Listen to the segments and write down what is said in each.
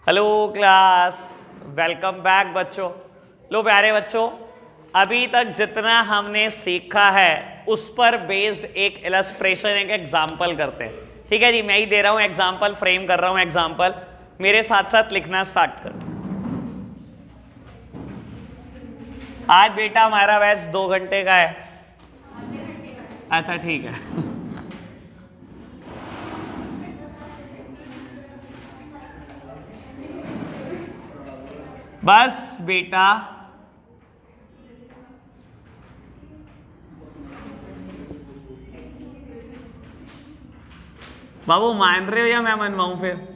Hello class, welcome back बच्चों। लो प्यारे बच्चों, अभी तक जितना हमने सीखा है उस पर बेस्ड एक इलस्ट्रेशन, एक एग्जाम्पल करते हैं। ठीक है जी, मैं ही दे रहा हूं एग्जाम्पल, फ्रेम कर रहा हूं एग्जाम्पल, मेरे साथ साथ लिखना स्टार्ट कर। आज बेटा हमारा बैच 2 घंटे का है। अच्छा ठीक है। बस बेटा बाबू मान रहे हो या मैं मनवाऊं फिर?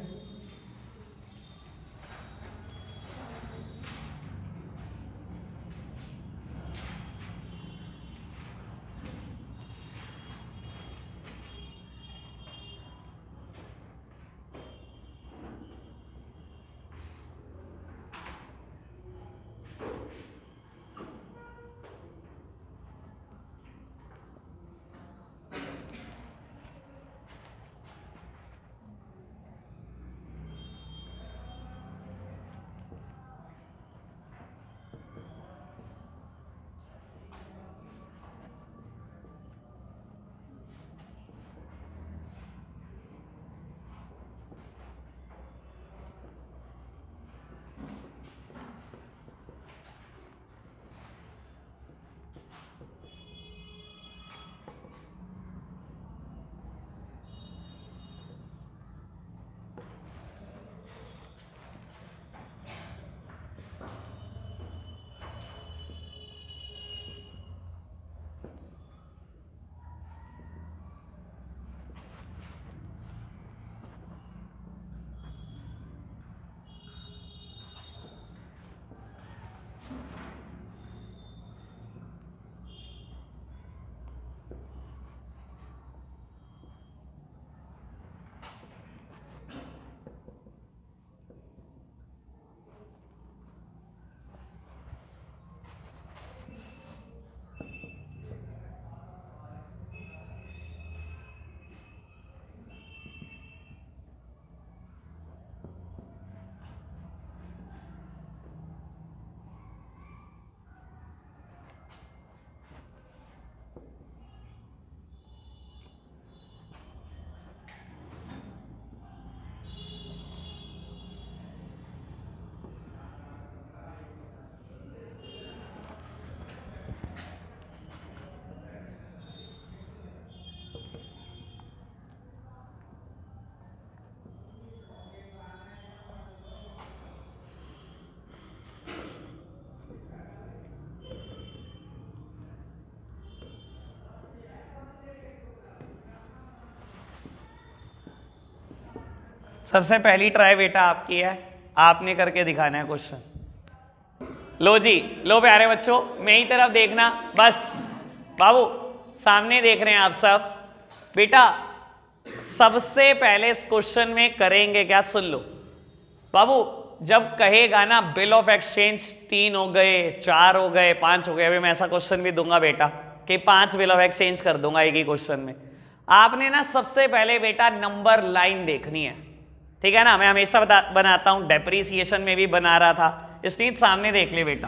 सबसे पहली ट्राई बेटा आपकी है, आपने करके दिखाना है क्वेश्चन। लो जी, लो प्यारे बच्चों, मेरी तरफ देखना बस। बाबू सामने देख रहे हैं आप सब। बेटा सबसे पहले इस क्वेश्चन में करेंगे क्या, सुन लो। बाबू जब कहेगा ना बिल ऑफ एक्सचेंज 3 हो गए, 4 हो गए, 5 हो गए, अभी मैं ऐसा क्वेश्चन भी दूंगा बेटा कि 5 बिल ऑफ एक्सचेंज कर दूंगा एक ही क्वेश्चन में। आपने ना सबसे पहले बेटा नंबर लाइन देखनी है, ठीक है ना। मैं हमेशा बनाता हूं, डेप्रीसिएशन में भी बना रहा था, इसलिए सामने देख ले बेटा।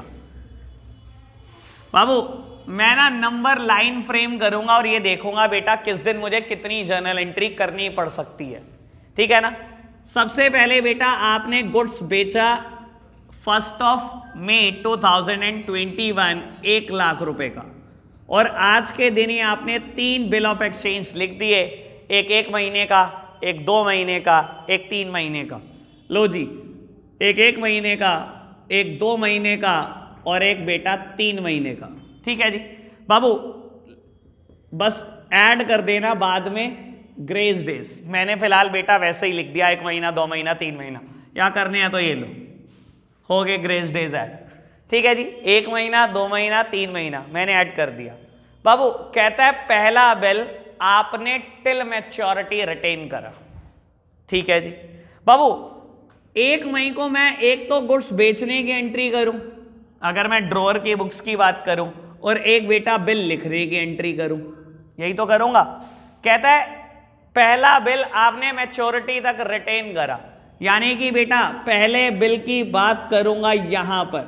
बाबू मैं ना नंबर लाइन फ्रेम करूंगा और ये देखूंगा बेटा किस दिन मुझे कितनी जर्नल एंट्री करनी पड़ सकती है, ठीक है ना। सबसे पहले बेटा आपने गुड्स बेचा 1 मई 2021 1 लाख रुपए का, और आज के दिन ही आपने 3 बिल ऑफ एक्सचेंज लिख दिए, एक 1 महीने का, एक 2 महीने का, एक 3 महीने का। लो जी, एक 1 महीने का, एक 2 महीने का, और एक बेटा 3 महीने का, ठीक है जी। बाबू बस ऐड कर देना बाद में ग्रेस डेज, मैंने फिलहाल बेटा वैसे ही लिख दिया 1 महीना, 2 महीना, 3 महीना। या करने हैं तो ये लो, हो गए ग्रेस डेज ऐड, ठीक है जी। 1 महीना, 2 महीना, 3 महीना मैंने ऐड कर दिया। बाबू कहता है पहला बिल आपने टिल मैच्योरिटी रिटेन करा, ठीक है जी। बाबू 1 मई को मैं एक तो गुड्स बेचने की एंट्री करूं, अगर मैं ड्रॉअर की बुक्स की बात करूं, और एक बेटा बिल लिखने की एंट्री करूं, यही तो करूंगा। कहता है पहला बिल आपने मैच्योरिटी तक रिटेन करा, यानी कि बेटा पहले बिल की बात करूंगा यहां पर,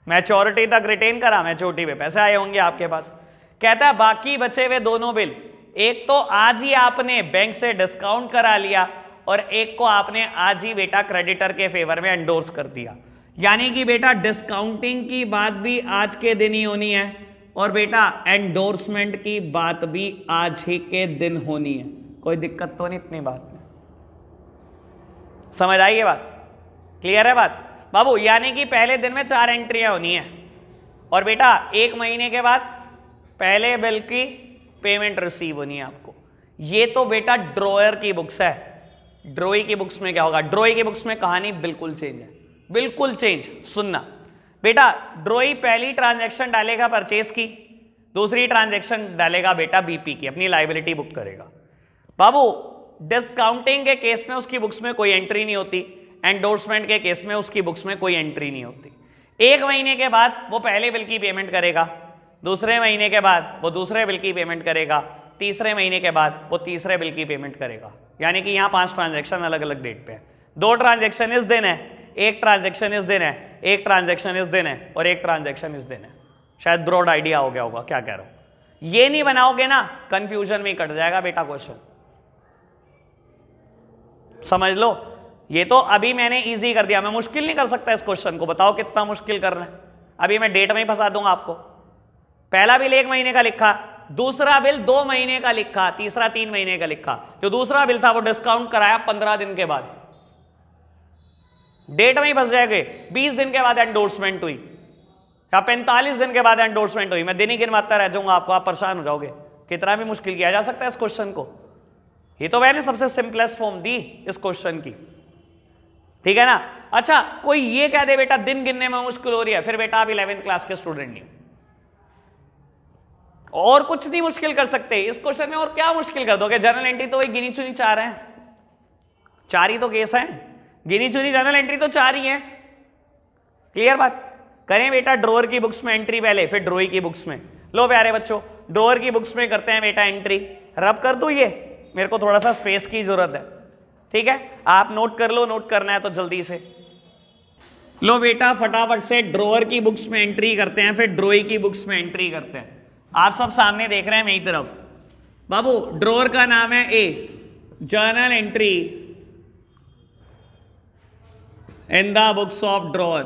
मैच्योरिटी तक रिटेन करा, मैच्योरिटी पे पैसे आए होंगे आपके पास। कहता है बाकी बचे हुए दोनों बिल, एक तो आज ही आपने बैंक से डिस्काउंट करा लिया और एक को आपने आज ही बेटा क्रेडिटर के फेवर में एंडोर्स कर दिया। यानी कि बेटा डिस्काउंटिंग की बात भी आज के दिन ही होनी है और बेटा एंडोर्समेंट की बात भी आज ही के दिन होनी है। कोई दिक्कत तो नहीं इतनी बात में, समझ आई ये बात? क्लियर है बात बाबू? यानी कि पहले दिन में 4 एंट्रियां होनी है और बेटा 1 महीने के बाद पहले बिल की पेमेंट रिसीव होनी है आपको। ये तो बेटा ड्रॉयर की बुक्स है। ड्रॉई की बुक्स में क्या होगा? ड्रॉई की बुक्स में कहानी बिल्कुल चेंज है, बिल्कुल चेंज। सुनना बेटा, ड्रॉई पहली ट्रांजैक्शन डालेगा परचेज की, दूसरी ट्रांजैक्शन डालेगा बेटा बीपी की, अपनी लायबिलिटी बुक करेगा। बाबू डिस्काउंटिंग के केस में उसकी बुक्स में कोई एंट्री नहीं होती, एंडोर्समेंट के केस में उसकी बुक्स में कोई एंट्री नहीं होती। 1 महीने के बाद वो पहले बिल की पेमेंट करेगा, दूसरे महीने के बाद वो दूसरे बिल की पेमेंट करेगा, तीसरे महीने के बाद वो तीसरे बिल की पेमेंट करेगा। यानी कि यहाँ 5 ट्रांजैक्शन अलग अलग डेट पे है। 2 ट्रांजैक्शन इस दिन है, 1 ट्रांजैक्शन इस दिन है, 1 ट्रांजैक्शन इस दिन है और 1 ट्रांजैक्शन इस दिन है। शायद ब्रॉड आइडिया हो गया होगा क्या कह रहा हूं। ये नहीं बनाओगे ना, कंफ्यूजन में कट जाएगा बेटा क्वेश्चन, समझ लो। ये तो अभी मैंने इजी कर दिया, मैं मुश्किल नहीं कर सकता इस क्वेश्चन को। बताओ कितना मुश्किल करना है? अभी मैं डेट में ही फंसा दूंगा आपको। पहला बिल 1 महीने का लिखा, दूसरा बिल 2 महीने का लिखा, तीसरा 3 महीने का लिखा। जो दूसरा बिल था वो डिस्काउंट कराया 15 दिन के बाद, डेट में ही फंस जाएंगे। 20 दिन के बाद एंडोर्समेंट हुई या 45 दिन के बाद एंडोर्समेंट हुई, मैं दिन ही गिनवाता रह जाऊंगा आपको, आप परेशान हो जाओगे। कितना भी मुश्किल किया जा सकता है इस क्वेश्चन को। ये तो मैंने सबसे सिंपलेस्ट फॉर्म दी इस क्वेश्चन की, ठीक है ना। अच्छा, कोई ये कह दे बेटा दिन गिनने में मुश्किल हो रही है, फिर बेटा आप 11th क्लास के स्टूडेंट नहीं, और कुछ नहीं मुश्किल कर सकते इस क्वेश्चन में। और क्या मुश्किल कर दोगे? जनरल एंट्री तो वही गिनी चुनी 4 है, 4 ही तो केस है, गिनी चुनी जनरल एंट्री तो 4 ही है। क्लियर बात? करें बेटा ड्रॉअर की बुक्स में एंट्री पहले, फिर ड्रॉई की बुक्स में। लो प्यारे बच्चों, ड्रॉअर की बुक्स में करते हैं बेटा एंट्री। रब कर दो, ये मेरे को थोड़ा सा स्पेस की जरूरत है, ठीक है। आप नोट कर लो, नोट करना है तो जल्दी से लो बेटा, फटाफट से ड्रॉअर की बुक्स में एंट्री करते हैं, फिर ड्रॉई की बुक्स में एंट्री करते हैं। आप सब सामने देख रहे हैं मेरी तरफ। बाबू ड्रॉअर का नाम है A, journal entry in the books of drawer.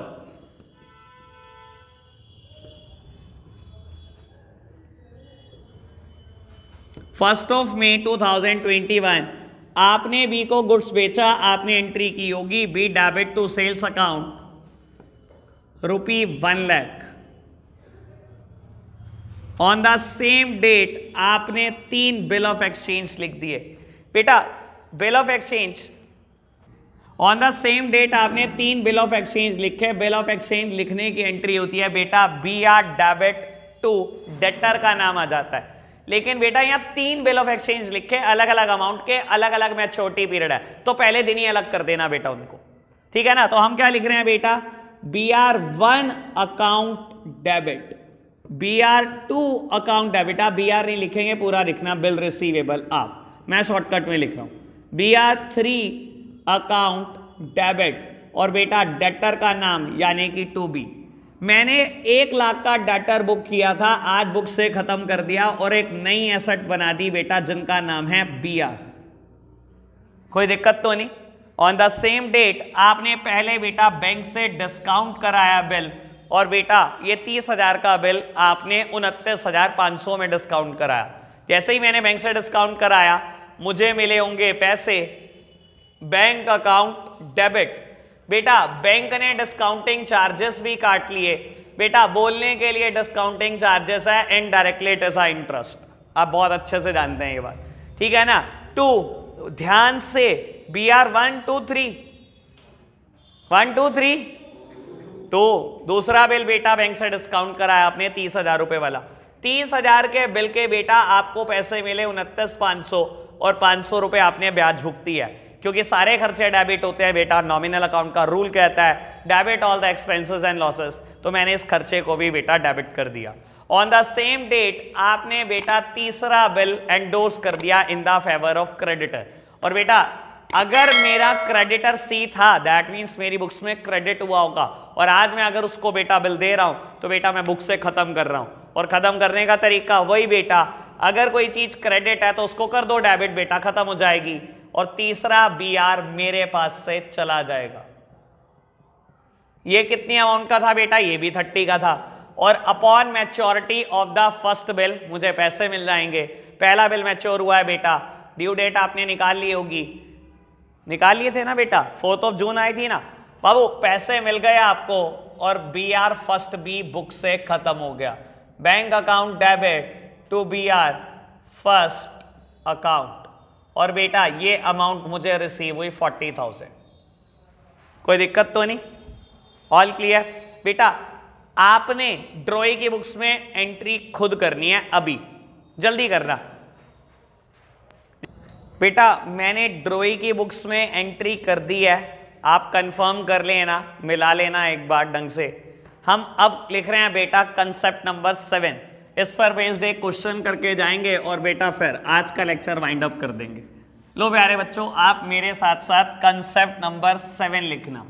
First of May 2021 आपने बी को गुड्स बेचा, आपने एंट्री की होगी B debit to sales account ₹1 lakh. On the same date आपने 3 बिल ऑफ एक्सचेंज लिख दिए। बेटा bill of exchange on the same date आपने 3 बिल ऑफ एक्सचेंज लिखे। बिल ऑफ एक्सचेंज लिखने की एंट्री होती है बेटा BR डेबिट टू, डेटर का नाम आ जाता है। लेकिन बेटा यहाँ 3 बिल ऑफ एक्सचेंज लिखे, अलग अलग अमाउंट के, अलग अलग मैच्योरिटी पीरियड है, तो पहले दिन ही अलग कर देना बेटा उनको, ठीक है ना। तो हम क्या लिख रहे हैं बेटा, BR1 account debit, BR2 account debit. आप BR नहीं लिखेंगे, पूरा लिखना बिल रिसीवेबल। आप, मैं शॉर्टकट में लिख रहा हूं BR3 अकाउंट डेबिट और बेटा डेटर का नाम यानी कि टू बी। मैंने 1 लाख का डेटर बुक किया था, आज बुक से खत्म कर दिया और एक नई एसेट बना दी बेटा जिनका नाम है BR। कोई दिक्कत तो नहीं। ऑन द सेम डेट आपने पहले बेटा बैंक से डिस्काउंट कराया बिल, और बेटा ये 30,000 का बिल आपने 29,500 में डिस्काउंट कराया। जैसे ही मैंने बैंक से डिस्काउंट कराया मुझे मिले होंगे पैसे बैंक अकाउंट डेबिट। बेटा बैंक ने डिस्काउंटिंग चार्जेस भी काट लिए। बेटा बोलने के लिए डिस्काउंटिंग चार्जेस है, indirectly it is a interest. आप बहुत अच्छे से जानते हैं ये बात, ठीक है ना। 2 ध्यान से BR 1 2 3 1 2 3 तो दूसरा बिल बेटा बैंक से डिस्काउंट कराया आपने 30,000 रुपए वाला। 30,000 के बिल के बेटा आपको पैसे मिले 29,500 और 500 रुपए आपने ब्याज भुगती है, क्योंकि सारे खर्चे डेबिट होते हैं बेटा। नॉमिनल अकाउंट का रूल कहता है debit all the expenses and losses, तो मैंने इस खर्चे को भी बेटा डेबिट कर दिया। ऑन द सेम डेट आपने बेटा तीसरा बिल एंडोर्स कर दिया in the favour of creditor. और बेटा अगर मेरा क्रेडिटर सी था, दैट मीन्स मेरी बुक्स में क्रेडिट हुआ होगा, और आज मैं अगर उसको बेटा बिल दे रहा हूं तो बेटा मैं बुक से खत्म कर रहा हूं, और खत्म करने का तरीका वही बेटा, अगर कोई चीज क्रेडिट है तो उसको कर दो डेबिट, बेटा खत्म हो जाएगी। और तीसरा बी आर मेरे पास से चला जाएगा। ये कितनी अमाउंट का था बेटा? ये भी 30 का था। और upon maturity of the first bill मुझे पैसे मिल जाएंगे। पहला बिल मैच्योर हुआ है बेटा, ड्यू डेट आपने निकाल ली होगी, निकाल लिए थे ना बेटा, 4 जून आई थी ना बाबू, पैसे मिल गए आपको, और B R first B book से खत्म हो गया। Bank account debit to B R first account, और बेटा ये अमाउंट मुझे रिसीव हुई 40,000। कोई दिक्कत तो नहीं? ऑल क्लियर बेटा? आपने ड्रॉई की बुक्स में एंट्री खुद करनी है, अभी जल्दी करना बेटा। मैंने ड्रॉई की बुक्स में एंट्री कर दी है, आप कंफर्म कर लेना, मिला लेना एक बार ढंग से। हम अब लिख रहे हैं बेटा कंसेप्ट नंबर 7, इस पर बेस्ड एक क्वेश्चन करके जाएंगे और बेटा फिर आज का लेक्चर वाइंड अप कर देंगे। लो प्यारे बच्चों, आप मेरे साथ साथ कंसेप्ट नंबर 7 लिखना।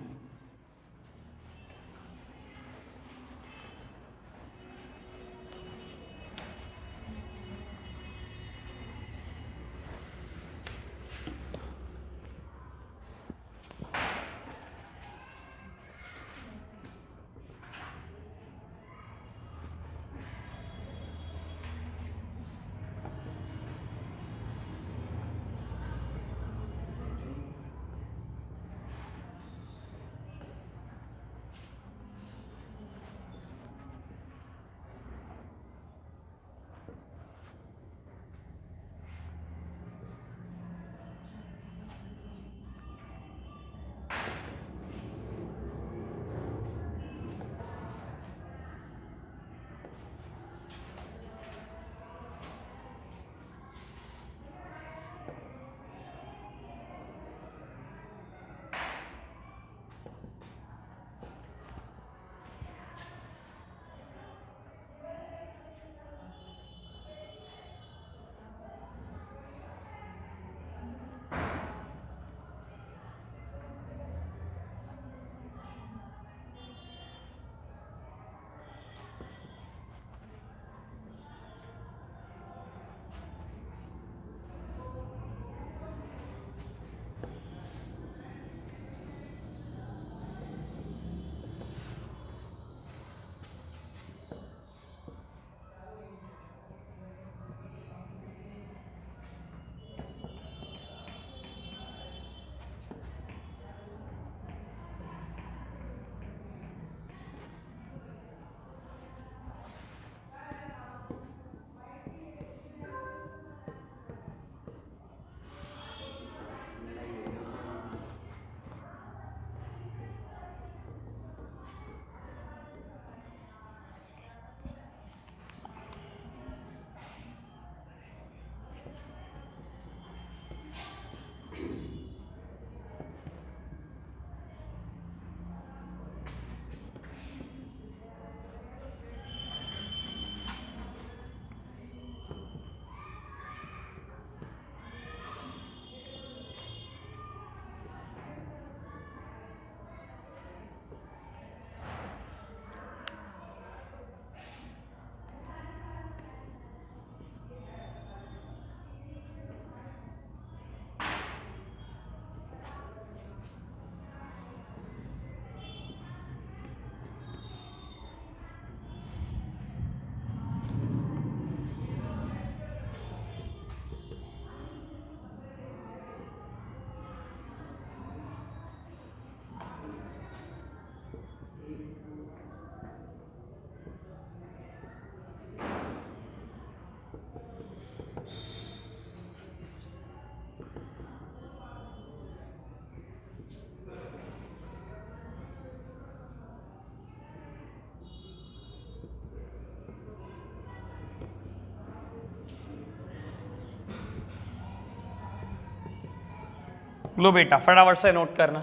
लो बेटा फटाफट से नोट करना।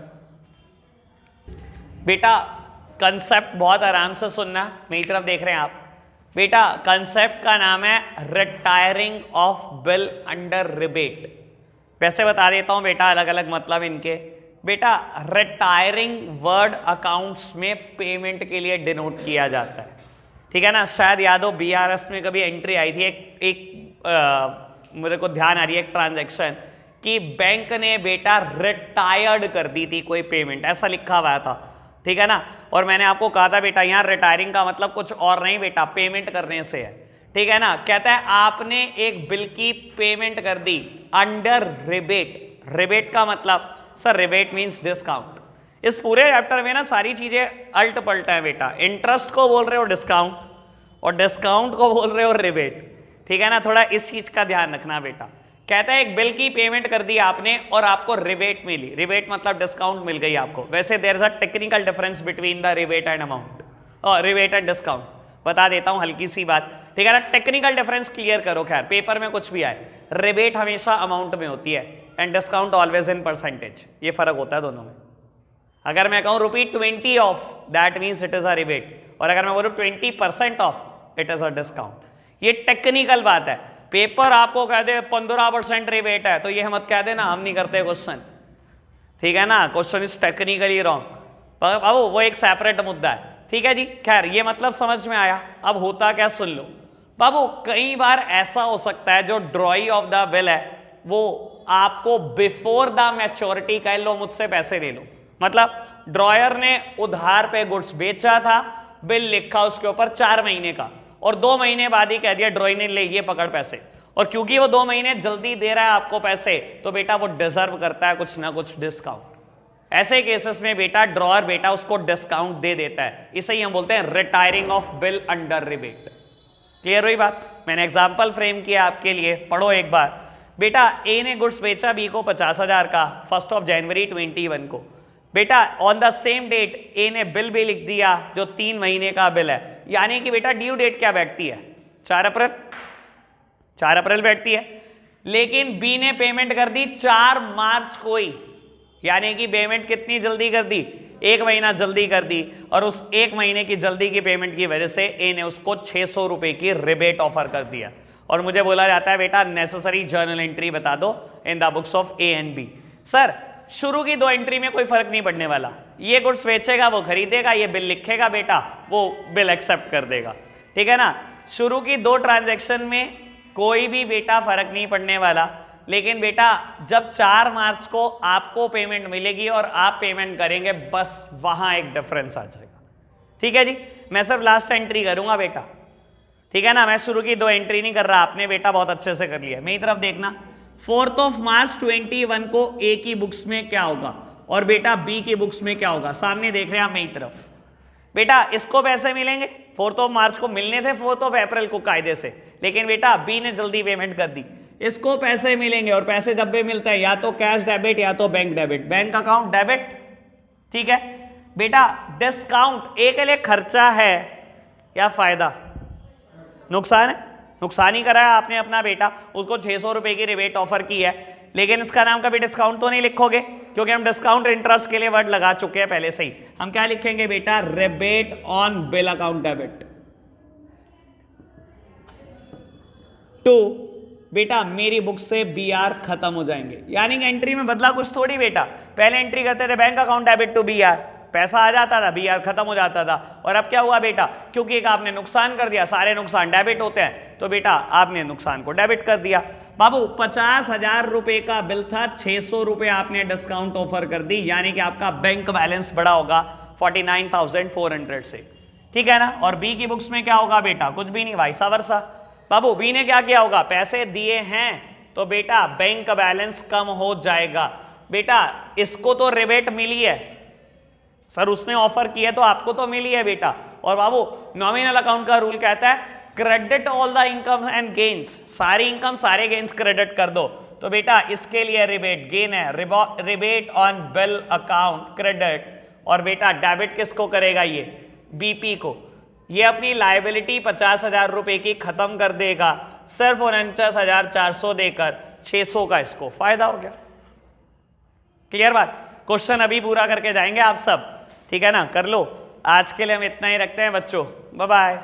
बेटा कंसेप्ट बहुत आराम से सुनना, मेरी तरफ देख रहे हैं आप। बेटा कंसेप्ट का नाम है retiring of bill under rebate. वैसे बता देता हूं बेटा अलग अलग मतलब इनके। बेटा रिटायरिंग वर्ड अकाउंट्स में पेमेंट के लिए डिनोट किया जाता है, ठीक है ना। शायद याद हो बीआरएस में कभी एंट्री आई थी, मेरे को ध्यान आ रही है एक ट्रांजैक्शन कि बैंक ने बेटा रिटायर्ड कर दी थी कोई पेमेंट, ऐसा लिखा हुआ था, ठीक है ना। और मैंने आपको कहा था बेटा यहाँ रिटायरिंग का मतलब कुछ और नहीं बेटा, पेमेंट करने से है, ठीक है ना। कहता है आपने एक बिल की पेमेंट कर दी अंडर रिबेट। रिबेट का मतलब सर रिबेट मींस डिस्काउंट। इस पूरे चैप्टर में ना सारी चीजें अल्ट पलट है बेटा, इंटरेस्ट को बोल रहे हो डिस्काउंट और डिस्काउंट को बोल रहे हो रिबेट, ठीक है ना। थोड़ा इस चीज का ध्यान रखना बेटा। कहता है एक बिल की पेमेंट कर दी आपने और आपको रिबेट मिली, रिबेट मतलब डिस्काउंट मिल गई आपको। वैसे there is a technical difference between the rebate and amount और रिबेट एंड डिस्काउंट, बता देता हूं हल्की सी बात, ठीक है ना। टेक्निकल डिफरेंस क्लियर करो, खैर पेपर में कुछ भी आए, रिबेट हमेशा अमाउंट में होती है and discount always in percentage, ये फर्क होता है दोनों में। अगर मैं कहूं ₹20 of that means it is a rebate, और अगर मैं बोलूं 20% of it is a discount. ये टेक्निकल बात है। पेपर आपको कह दे 15% रिबेट है तो ये मत कह देना हम नहीं करते क्वेश्चन, ठीक है ना। क्वेश्चन इज टेक्निकली रॉन्ग, अब वो एक सेपरेट मुद्दा है, ठीक है जी। खैर ये मतलब समझ में आया। अब होता क्या सुन लो बाबू, कई बार ऐसा हो सकता है जो ड्रॉई ऑफ द बिल है वो आपको बिफोर द मैच्योरिटी कह लो मुझसे पैसे ले लो। मतलब ड्रॉयर ने उधार पे गुड्स बेचा था, बिल लिखा उसके ऊपर 4 महीने का, और 2 महीने बाद ही कह दिया ड्रॉई ने ले ये पकड़ पैसे, और क्योंकि वो 2 महीने जल्दी दे रहा है आपको पैसे तो बेटा वो डिजर्व करता है कुछ ना कुछ डिस्काउंट। ऐसे केसेस में बेटा ड्रॉअर बेटा उसको डिस्काउंट दे देता है, इसे ही हम बोलते हैं retiring of bill under rebate. Clear हुई बात। मैंने एग्जांपल फ्रेम किया आपके लिए, पढ़ो एक बार। बेटा ए ने गुड्स बेचा बी को 50,000 का 1 जनवरी 21 को। बेटा ऑन द सेम डेट ए ने बिल भी लिख दिया जो 3 महीने का बिल है, यानी कि बेटा ड्यू डेट क्या बैठती है 4 अप्रैल बैठती है। लेकिन बी ने पेमेंट कर दी 4 मार्च को ही, यानी कि पेमेंट कितनी जल्दी कर दी, 1 महीना जल्दी कर दी, और उस 1 महीने की जल्दी की पेमेंट की वजह से ए ने उसको 600 रुपए की रिबेट ऑफर कर दिया। और मुझे बोला जाता है बेटा नेसेसरी जर्नल एंट्री बता दो in the books of A and B. Sir शुरू की 2 एंट्री में कोई फर्क नहीं पड़ने वाला, ये गुड्स बेचेगा वो खरीदेगा, ये बिल लिखेगा बेटा वो बिल एक्सेप्ट कर देगा, ठीक है ना। शुरू की 2 ट्रांजैक्शन में कोई भी बेटा फर्क नहीं पड़ने वाला, लेकिन बेटा जब 4 मार्च को आपको पेमेंट मिलेगी और आप पेमेंट करेंगे बस वहां एक डिफरेंस आ जाएगा, ठीक है जी। मैं सिर्फ लास्ट एंट्री करूंगा बेटा, ठीक है ना। मैं शुरू की 2 एंट्री नहीं कर रहा, आपने बेटा बहुत अच्छे से कर लिया। मेरी तरफ देखना, 4 मार्च 21 को ए की बुक्स में क्या होगा और बेटा बी की बुक्स में क्या होगा, सामने देख रहे हैं आप मेरी तरफ। बेटा इसको पैसे मिलेंगे 4 मार्च को, मिलने थे 4 अप्रैल को कायदे से, लेकिन बेटा बी ने जल्दी पेमेंट कर दी, इसको पैसे मिलेंगे। और पैसे जब भी मिलते हैं या तो कैश डेबिट या तो bank debit, bank account debit, ठीक है बेटा। डिस्काउंट ए के लिए खर्चा है या फायदा, नुकसान है, नुकसान ही कराया आपने अपना बेटा, उसको 600 रुपए की रिबेट ऑफर की है, लेकिन इसका नाम कभी डिस्काउंट तो नहीं लिखोगे क्योंकि हम डिस्काउंट इंटरेस्ट के लिए वर्ड लगा चुके हैं पहले से ही। हम क्या लिखेंगे बेटा, rebate on bill account debit. 2 बेटा मेरी बुक से बीआर खत्म हो जाएंगे, यानी कि एंट्री में बदला कुछ थोड़ी बेटा। पहले एंट्री करते थे bank account debit to B R, पैसा आ जाता था, बीआर खत्म हो जाता था। और अब क्या हुआ बेटा, क्योंकि एक आपने नुकसान कर दिया, सारे नुकसान डेबिट होते हैं, तो बेटा आपने नुकसान को डेबिट कर दिया। बाबू 50,000 रुपए का बिल था, 600 रुपए आपने डिस्काउंट ऑफर कर दी, यानी कि आपका बैंक बैलेंस बढ़ा होगा 49,400 से, ठीक है ना। और बी की बुक्स में क्या होगा बेटा, कुछ भी नहीं, वाइसा वर्सा। बाबू बी ने क्या किया होगा, पैसे दिए हैं तो बेटा बैंक बैलेंस कम हो जाएगा। बेटा इसको तो रिबेट मिली है सर, उसने ऑफर किया तो आपको तो मिली है बेटा। और बाबू नॉमिनल अकाउंट का रूल कहता है credit all the income and gains, सारी इनकम सारे गेन्स क्रेडिट कर दो। तो बेटा इसके लिए रिबेट गेन है, rebate on bill account credit. और बेटा डेबिट किसको करेगा, ये बीपी को। ये अपनी लायबिलिटी 50,000 रुपए की खत्म कर देगा, सिर्फ 49,400 देकर 600 का इसको फायदा हो गया। क्लियर बात। क्वेश्चन अभी पूरा करके जाएंगे आप सब, ठीक है ना, कर लो। आज के लिए हम इतना ही रखते हैं बच्चों, बाय बाय।